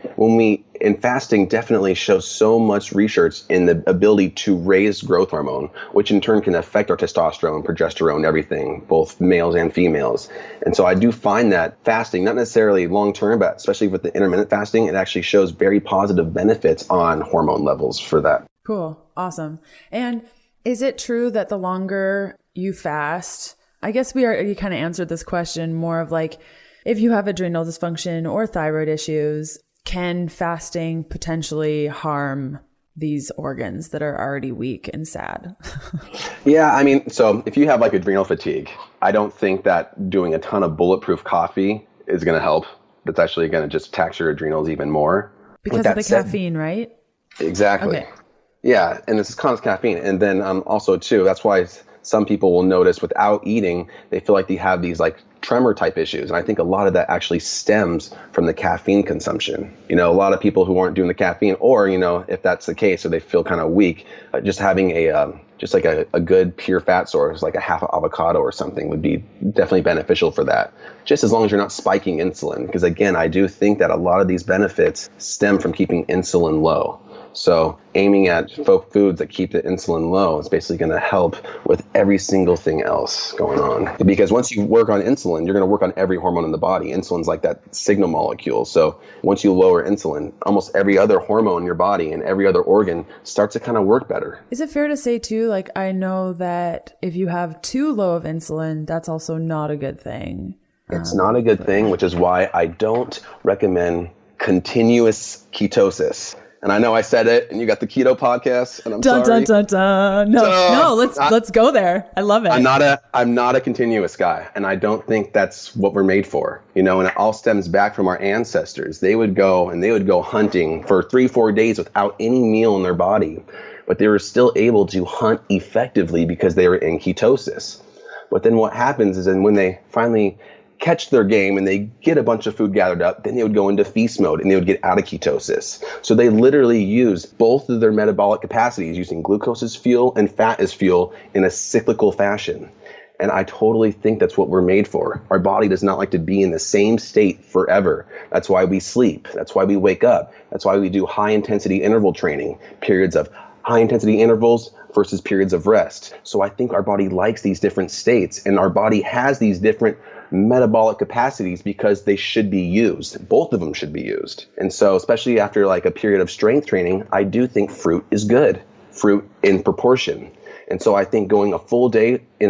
and fasting definitely shows so much research in the ability to raise growth hormone, which in turn can affect our testosterone, progesterone, everything, both males and females. And so I do find that fasting, not necessarily long-term, but especially with the intermittent fasting, it actually shows very positive benefits on hormone levels for that. Cool. Awesome. And is it true that the longer you fast, I guess we already kind of answered this question, more of like, if you have adrenal dysfunction or thyroid issues, can fasting potentially harm these organs that are already weak and sad? Yeah, so if you have like adrenal fatigue, I don't think that doing a ton of bulletproof coffee is going to help. That's actually going to just tax your adrenals even more. Because of the caffeine, right? Exactly. Okay. Yeah, and it's constant caffeine. And then also too, that's why some people will notice without eating, they feel like they have these like tremor type issues. And I think a lot of that actually stems from the caffeine consumption. A lot of people who aren't doing the caffeine, or, if that's the case, or they feel kind of weak, just having a good pure fat source, like a half avocado or something, would be definitely beneficial for that. Just as long as you're not spiking insulin. Because again, I do think that a lot of these benefits stem from keeping insulin low. So aiming at foods that keep the insulin low is basically going to help with every single thing else going on. Because once you work on insulin, you're going to work on every hormone in the body. Insulin's like that signal molecule. So once you lower insulin, almost every other hormone in your body and every other organ starts to kind of work better. Is it fair to say too, like I know that if you have too low of insulin, that's also not a good thing. It's not a good thing, which is why I don't recommend continuous ketosis. And I know I said it, and you got the Keto Podcast, and I'm sorry. No, let's go there. I love it. I'm not a continuous guy, and I don't think that's what we're made for. And it all stems back from our ancestors. They would go hunting for 3-4 days without any meal in their body, but they were still able to hunt effectively because they were in ketosis. But then what happens is, when they finally catch their game and they get a bunch of food gathered up, then they would go into feast mode and they would get out of ketosis. So they literally use both of their metabolic capacities, using glucose as fuel and fat as fuel, in a cyclical fashion. And I totally think that's what we're made for. Our body does not like to be in the same state forever. That's why we sleep. That's why we wake up. That's why we do high intensity interval training, periods of high intensity intervals versus periods of rest. So I think our body likes these different states, and our body has these different metabolic capacities because they should be used. Both of them should be used. And so especially after like a period of strength training, I do think fruit is good. Fruit in proportion. And so I think going a full day in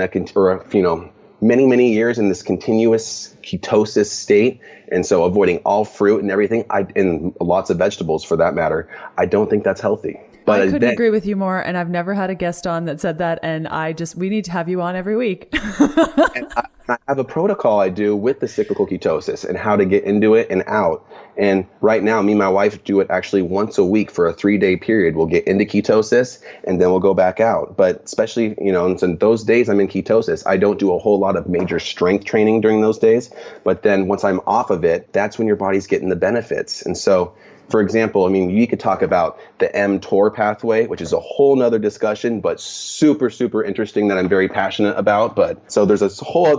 many years in this continuous ketosis state, and so avoiding all fruit and everything, and lots of vegetables for that matter, I don't think that's healthy. But I couldn't agree with you more, and I've never had a guest on that said that, and we need to have you on every week. And I have a protocol I do with the cyclical ketosis and how to get into it and out. And right now, me and my wife do it actually once a week for a 3-day period. We'll get into ketosis and then we'll go back out. But especially, and so those days I'm in ketosis, I don't do a whole lot of major strength training during those days. But then once I'm off of it, that's when your body's getting the benefits. And so, for example, you could talk about the Mtor Pathway, which is a whole nother discussion, but super, super interesting that I'm very passionate about. But so there's all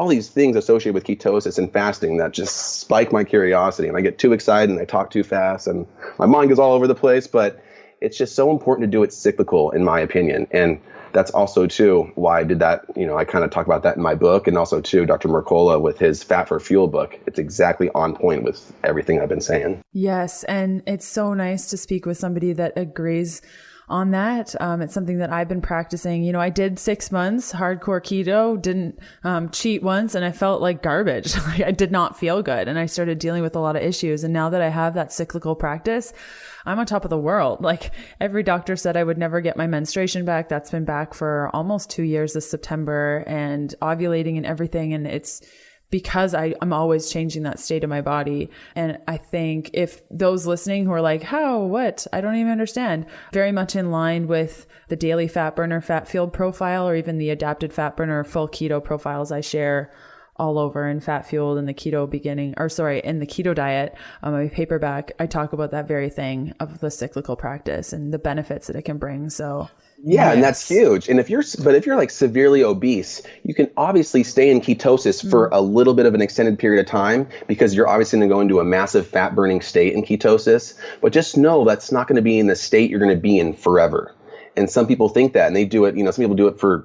these things associated with ketosis and fasting that just spike my curiosity, and I get too excited and I talk too fast and my mind goes all over the place. But it's just so important to do it cyclical, in my opinion. And that's also too why I did that. I kind of talk about that in my book, and also too Dr. Mercola with his Fat for Fuel book. It's exactly on point with everything I've been saying. Yes. And it's so nice to speak with somebody that agrees on that. It's something that I've been practicing. I did 6 months hardcore keto, didn't cheat once, and I felt like garbage. I did not feel good. And I started dealing with a lot of issues. And now that I have that cyclical practice, I'm on top of the world. Like every doctor said I would never get my menstruation back. That's been back for almost 2 years this September, and ovulating and everything. And it's because I'm always changing that state of my body. And I think if those listening who are like, how, what, I don't even understand, very much in line with the daily fat burner fat fueled profile, or even the adapted fat burner full keto profiles I share all over in Fat Fueled in the Keto in the Keto Diet, my paperback, I talk about that very thing of the cyclical practice and the benefits that it can bring. So yeah, yes. And that's huge. And if you're like severely obese, you can obviously stay in ketosis for a little bit of an extended period of time, because you're obviously going to go into a massive fat burning state in ketosis. But just know that's not going to be in the state you're going to be in forever. And some people think that, and they do it, some people do it for,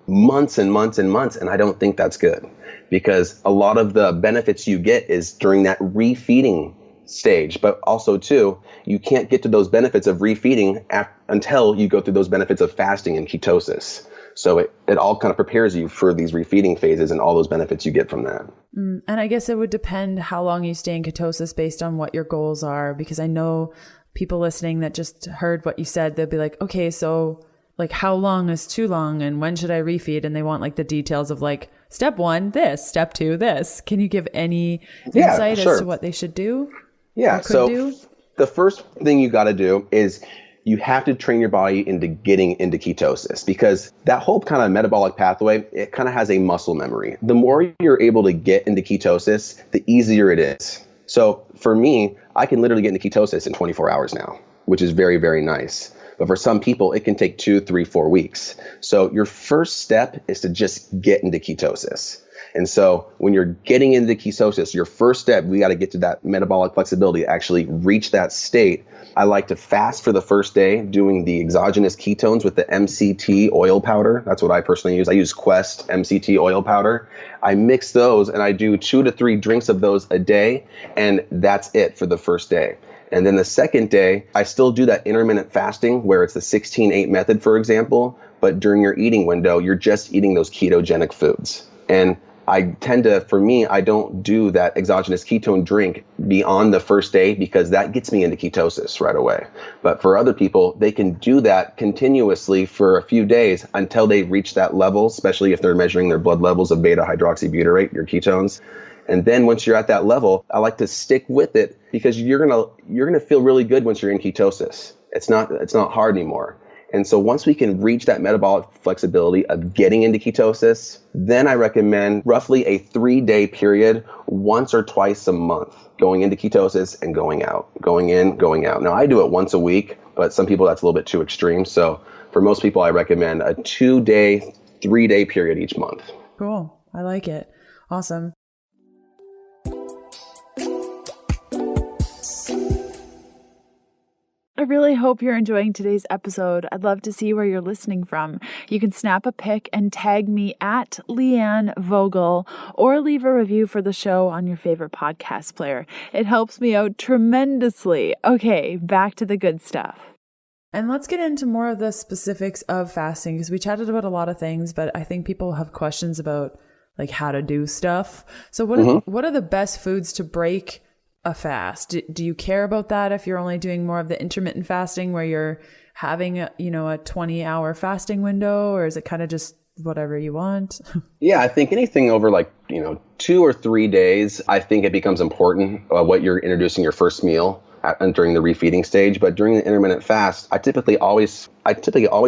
months and months and months. And I don't think that's good, because a lot of the benefits you get is during that refeeding stage. But also too, you can't get to those benefits of refeeding until you go through those benefits of fasting and ketosis. So it all kind of prepares you for these refeeding phases and all those benefits you get from that. And I guess it would depend how long you stay in ketosis based on what your goals are, because I know people listening that just heard what you said, they'll be like, okay, so like how long is too long and when should I refeed? And they want like the details of like step 1, this, step 2, this. Can you give any insight as to what they should do? Yeah. So the first thing you got to do is you have to train your body into getting into ketosis, because that whole kind of metabolic pathway, it kind of has a muscle memory. The more you're able to get into ketosis, the easier it is. So for me, I can literally get into ketosis in 24 hours now, which is very, very nice. But for some people, it can take 2, 3, 4 weeks. So your first step is to just get into ketosis. And so when you're getting into ketosis, your first step, we got to get to that metabolic flexibility, actually reach that state. I like to fast for the first day, doing the exogenous ketones with the MCT oil powder. That's what I personally use. I use Quest MCT oil powder. I mix those and I do 2 to 3 drinks of those a day. And that's it for the first day. And then the second day, I still do that intermittent fasting where it's the 16-8 method, for example. But during your eating window, you're just eating those ketogenic foods. And I don't do that exogenous ketone drink beyond the first day because that gets me into ketosis right away. But for other people, they can do that continuously for a few days until they reach that level, especially if they're measuring their blood levels of beta hydroxybutyrate, your ketones. And then once you're at that level, I like to stick with it because you're gonna feel really good once you're in ketosis. It's not hard anymore. And so once we can reach that metabolic flexibility of getting into ketosis, then I recommend roughly a 3-day period, once or twice a month, going into ketosis and going out, going in, going out. Now I do it once a week, but some people that's a little bit too extreme. So for most people, I recommend a 2-day, 3-day period each month. Cool. I like it. Awesome. I really hope you're enjoying today's episode. I'd love to see where you're listening from. You can snap a pic and tag me at Leanne Vogel or leave a review for the show on your favorite podcast player. It helps me out tremendously. Okay, back to the good stuff. And let's get into more of the specifics of fasting because we chatted about a lot of things, but I think people have questions about like how to do stuff. So what are the best foods to break a fast? Do you care about that if you're only doing more of the intermittent fasting where you're having a 20-hour fasting window, or is it kind of just whatever you want? Yeah, I think anything over 2 or 3 days, I think it becomes important what you're introducing your first meal during the refeeding stage. But during the intermittent fast, I typically always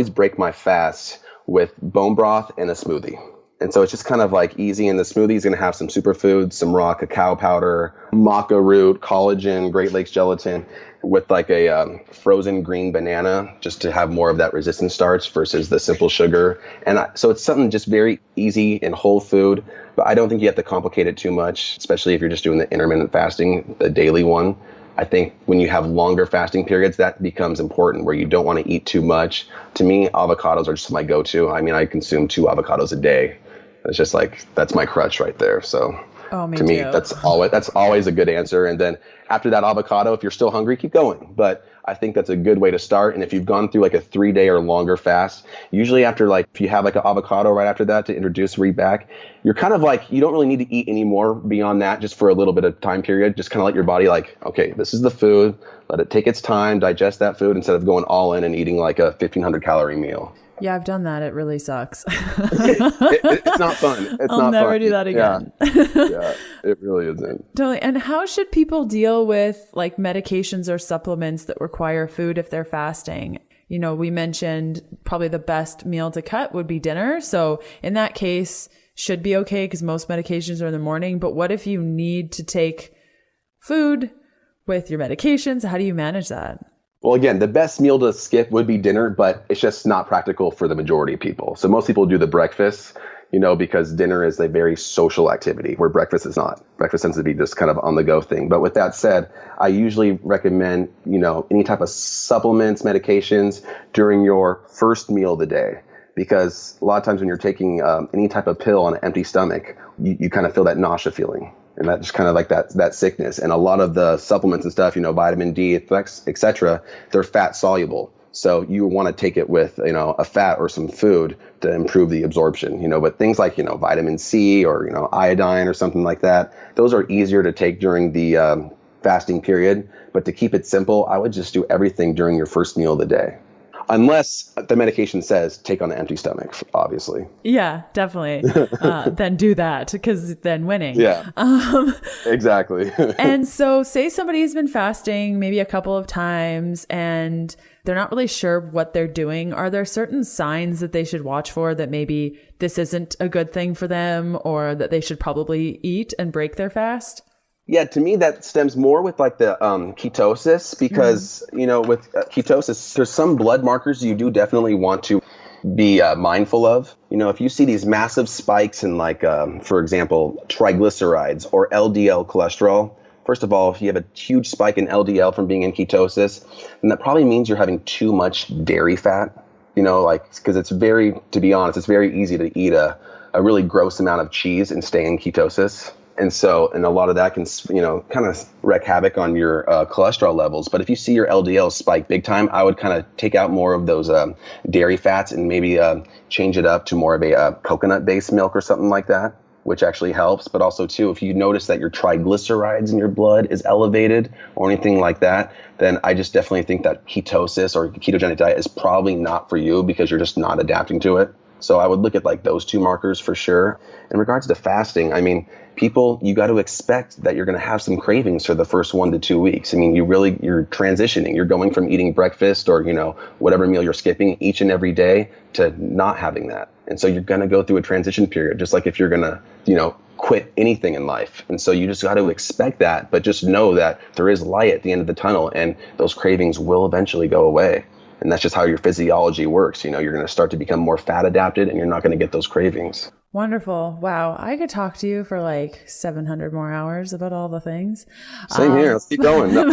break my fast with bone broth and a smoothie. And so it's just kind of like easy. And the smoothie is going to have some superfoods, some raw cacao powder, maca root, collagen, Great Lakes gelatin, with like a frozen green banana, just to have more of that resistant starch versus the simple sugar. And so it's something just very easy and whole food. But I don't think you have to complicate it too much, especially if you're just doing the intermittent fasting, the daily one. I think when you have longer fasting periods, that becomes important where you don't want to eat too much. To me, avocados are just my go-to. I mean, I consume 2 avocados a day. It's just like, that's my crutch right there. So to me, that's always a good answer. And then after that avocado, if you're still hungry, keep going. But I think that's a good way to start. And if you've gone through like a 3-day or longer fast, usually after if you have like an avocado right after that to introduce back, you're kind of like, you don't really need to eat anymore beyond that, just for a little bit of time period. Just kind of let your body okay, this is the food. Let it take its time, digest that food instead of going all in and eating like a 1,500 calorie meal. Yeah, I've done that. It really sucks. It's not fun. I'll never do that again. Yeah, it really isn't. Totally. And how should people deal with like medications or supplements that require food if they're fasting? We mentioned probably the best meal to cut would be dinner. So in that case, should be okay because most medications are in the morning. But what if you need to take food with your medications? How do you manage that? Well, again, the best meal to skip would be dinner, but it's just not practical for the majority of people. So most people do the breakfast, because dinner is a very social activity where breakfast is not. Breakfast tends to be just kind of on the go thing. But with that said, I usually recommend, any type of supplements, medications during your first meal of the day. Because a lot of times when you're taking any type of pill on an empty stomach, you kind of feel that nausea feeling. And that's kind of like that sickness. And a lot of the supplements and stuff, vitamin D, et cetera, they're fat soluble. So you want to take it with, a fat or some food to improve the absorption, but things like, vitamin C or, iodine or something like that, those are easier to take during the fasting period. But to keep it simple, I would just do everything during your first meal of the day. Unless the medication says take on an empty stomach, obviously. Yeah, definitely. Then do that because then winning. Yeah, exactly. And so say somebody's been fasting maybe a couple of times and they're not really sure what they're doing. Are there certain signs that they should watch for that maybe this isn't a good thing for them or that they should probably eat and break their fast? Yeah, to me, that stems more with like the ketosis because, with ketosis, there's some blood markers you do definitely want to be mindful of. If you see these massive spikes in for example, triglycerides or LDL cholesterol, first of all, if you have a huge spike in LDL from being in ketosis, then that probably means you're having too much dairy fat, because to be honest, it's very easy to eat a really gross amount of cheese and stay in ketosis. And a lot of that can, kind of wreak havoc on your cholesterol levels. But if you see your LDL spike big time, I would kind of take out more of those dairy fats and maybe change it up to more of a coconut-based milk or something like that, which actually helps. But also, too, if you notice that your triglycerides in your blood is elevated or anything like that, then I just definitely think that ketosis or ketogenic diet is probably not for you because you're just not adapting to it. So I would look at those two markers for sure. In regards to fasting, people, you got to expect that you're going to have some cravings for the first 1 to 2 weeks. You're transitioning. You're going from eating breakfast or, whatever meal you're skipping each and every day to not having that. And so you're going to go through a transition period, just like if you're going to, quit anything in life. And so you just got to expect that, but just know that there is light at the end of the tunnel and those cravings will eventually go away. And that's just how your physiology works. You're going to start to become more fat adapted and you're not going to get those cravings. Wonderful. Wow. I could talk to you for 700 more hours about all the things. Same here. Let's keep going. No.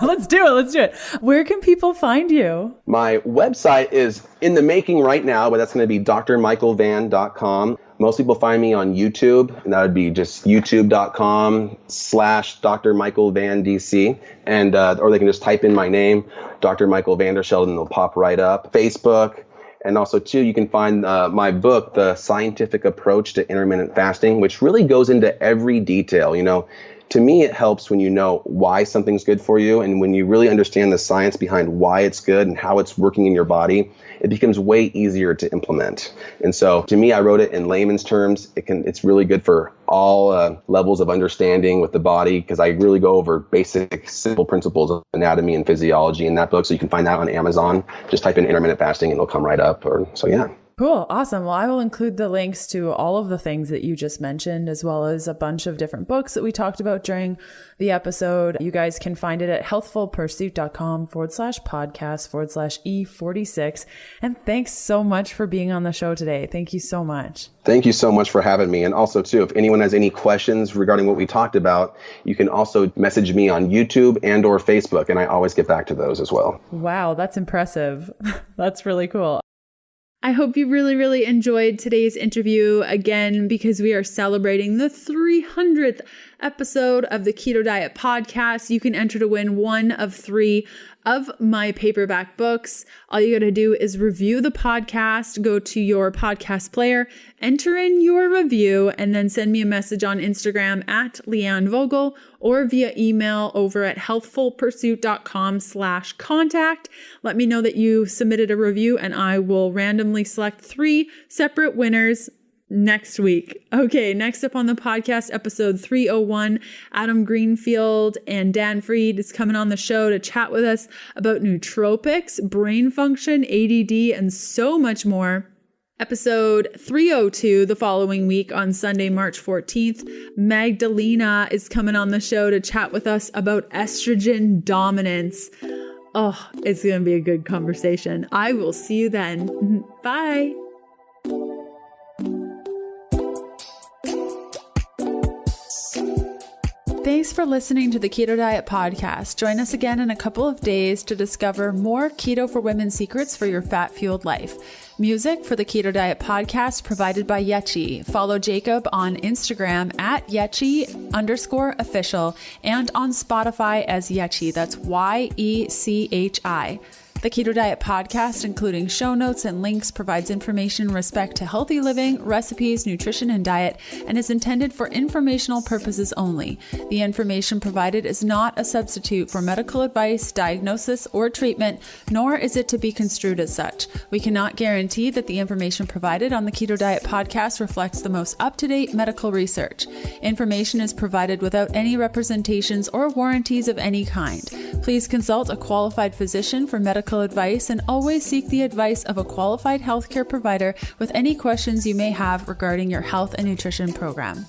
Let's do it. Where can people find you? My website is in the making right now, but that's going to be drmichaelvan.com. Most people find me on YouTube, and that would be just youtube.com/drmichaelvandc. And, or they can just type in my name, Dr. Michael VanDerschelden, and it'll pop right up. Facebook. And also, too, you can find my book, The Scientific Approach to Intermittent Fasting, which really goes into every detail. To me, it helps when you know why something's good for you. And when you really understand the science behind why it's good and how it's working in your body, it becomes way easier to implement. And so to me, I wrote it in layman's terms. It's really good for all levels of understanding with the body, because I really go over basic, simple principles of anatomy and physiology in that book. So you can find that on Amazon. Just type in intermittent fasting and it'll come right up. Yeah. Cool. Awesome. Well, I will include the links to all of the things that you just mentioned, as well as a bunch of different books that we talked about during the episode. You guys can find it at healthfulpursuit.com/podcast/E46. And thanks so much for being on the show today. Thank you so much. Thank you so much for having me. And also, too, if anyone has any questions regarding what we talked about, you can also message me on YouTube and or Facebook, and I always get back to those as well. Wow, that's impressive. That's really cool. I hope you really, really enjoyed today's interview again, because we are celebrating the 300th episode of the Keto Diet Podcast. You can enter to win one of 3 of my paperback books. All you got to do is review the podcast, go to your podcast player, enter in your review, and then send me a message on Instagram at Leanne Vogel or via email over at healthfulpursuit.com/contact. Let me know that you submitted a review and I will randomly select 3 separate winners next week. Okay, next up on the podcast, episode 301, Adam Greenfield and Dan Freed is coming on the show to chat with us about nootropics, brain function, ADD, and so much more. Episode 302 the following week on Sunday, March 14th, Magdalena is coming on the show to chat with us about estrogen dominance. Oh, it's going to be a good conversation. I will see you then. Bye. Thanks for listening to the Keto Diet Podcast. Join us again in a couple of days to discover more keto for women secrets for your fat-fueled life. Music for the Keto Diet Podcast provided by Yechi. Follow Jacob on Instagram at Yechi_official and on Spotify as Yechi. That's YECHI. The Keto Diet Podcast, including show notes and links, provides information in respect to healthy living, recipes, nutrition, and diet, and is intended for informational purposes only. The information provided is not a substitute for medical advice, diagnosis, or treatment, nor is it to be construed as such. We cannot guarantee that the information provided on the Keto Diet Podcast reflects the most up-to-date medical research. Information is provided without any representations or warranties of any kind. Please consult a qualified physician for medical advice and always seek the advice of a qualified healthcare provider with any questions you may have regarding your health and nutrition program.